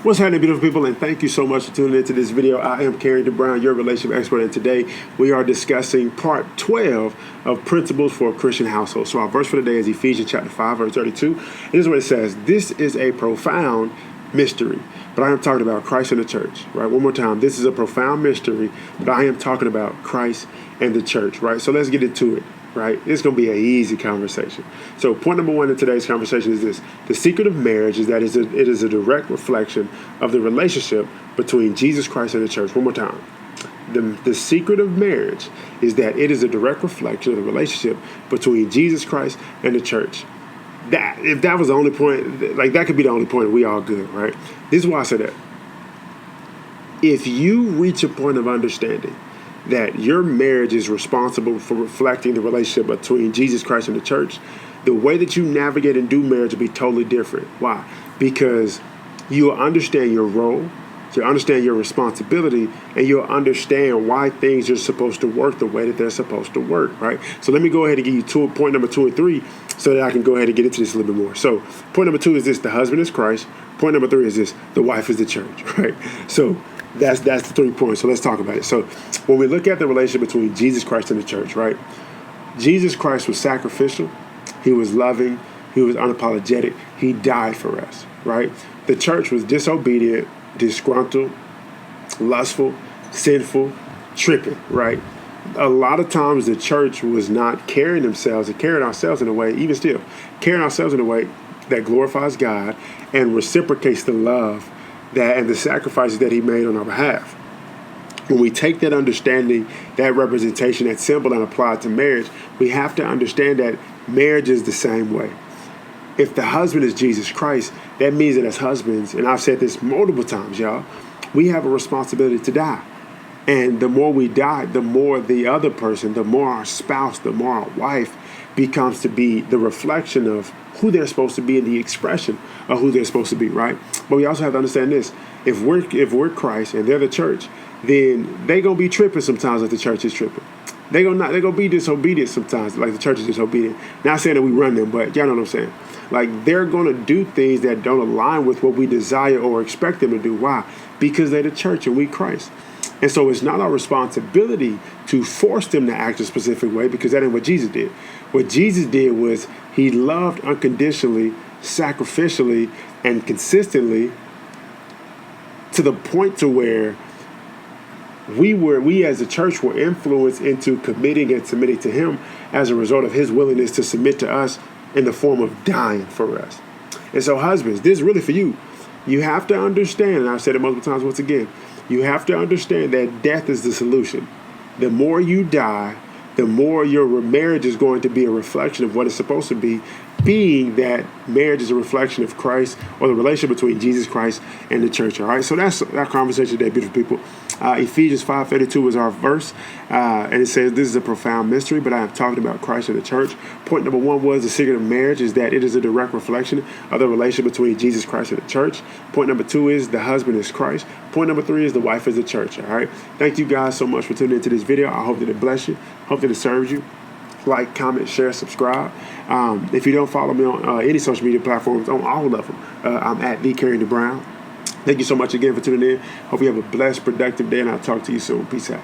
What's happening, beautiful people, and thank you so much for tuning into this video. I am Carrington Brown, your relationship expert, and today we are discussing part 12 of Principles for a Christian Household. So our verse for today is Ephesians chapter 5, verse 32. And this is what it says: this is a profound mystery, but I am talking about Christ and the church, right? One more time. This is a profound mystery, but I am talking about Christ and the church, right? So let's get into it. Right? It's going to be an easy conversation. So point number one in today's conversation is this: the secret of marriage is that it is a direct reflection of the relationship between Jesus Christ and the church. One more time. The secret of marriage is that it is a direct reflection of the relationship between Jesus Christ and the church. That, if that was the only point, like that could be the only point, we all good, right? This is why I say that. If you reach a point of understanding that your marriage is responsible for reflecting the relationship between Jesus Christ and the church, the way that you navigate and do marriage will be totally different. Why? Because you'll understand your role, you'll understand your responsibility, and you'll understand why things are supposed to work the way that they're supposed to work, right? So let me go ahead and give you point number 2 and 3 so that I can go ahead and get into this a little bit more. So point number 2 is this: the husband is Christ. Point number 3 is this: the wife is the church, right? So that's the 3 points. So let's talk about it. So when we look at the relationship between Jesus Christ and the church, right? Jesus Christ was sacrificial. He was loving. He was unapologetic. He died for us, right? The church was disobedient, disgruntled, lustful, sinful, tripping, right? A lot of times the church was not carrying themselves and carrying ourselves in a way, even still, carrying ourselves in a way that glorifies God and reciprocates the love that and the sacrifices that he made on our behalf. When we take that understanding, that representation, that symbol, and apply it to marriage, we have to understand that marriage is the same way. If the husband is Jesus Christ, that means that as husbands, and I've said this multiple times, y'all, we have a responsibility to die. And the more we die, the more the other person, the more our spouse, the more our wife becomes to be the reflection of who they're supposed to be and the expression of who they're supposed to be, right? But we also have to understand this: if we're Christ and they're the church, then they're gonna be tripping sometimes like the church is tripping. They're gonna be disobedient sometimes like the church is disobedient. Not saying that we run them, but y'all know what I'm saying. Like, they're gonna do things that don't align with what we desire or expect them to do. Why? Because they're the church and we Christ. And so it's not our responsibility to force them to act a specific way, because that ain't what Jesus did. What Jesus did was he loved unconditionally, sacrificially, and consistently, to the point to where we as a church were influenced into committing and submitting to him as a result of his willingness to submit to us in the form of dying for us. And so, husbands, this is really for you. You have to understand, and I've said it multiple times once again, you have to understand that death is the solution. The more you die, the more your marriage is going to be a reflection of what it's supposed to be, being that marriage is a reflection of Christ, or the relationship between Jesus Christ and the church. All right, so that's our conversation today, beautiful people. Ephesians 5:32 is our verse, and it says, this is a profound mystery, but I have talked about Christ and the church. Point number 1 was the secret of marriage is that it is a direct reflection of the relationship between Jesus Christ and the church. Point number 2 is the husband is Christ. Point number 3 is the wife is the church. All right, thank you guys so much for tuning into this video. I hope that it bless you. Hope that it serves you. Like, comment, share, subscribe. If you don't follow me on any social media platforms, on all of them, I'm at TheCarringtonBrown. Thank you so much again for tuning in. Hope you have a blessed, productive day, and I'll talk to you soon. Peace out.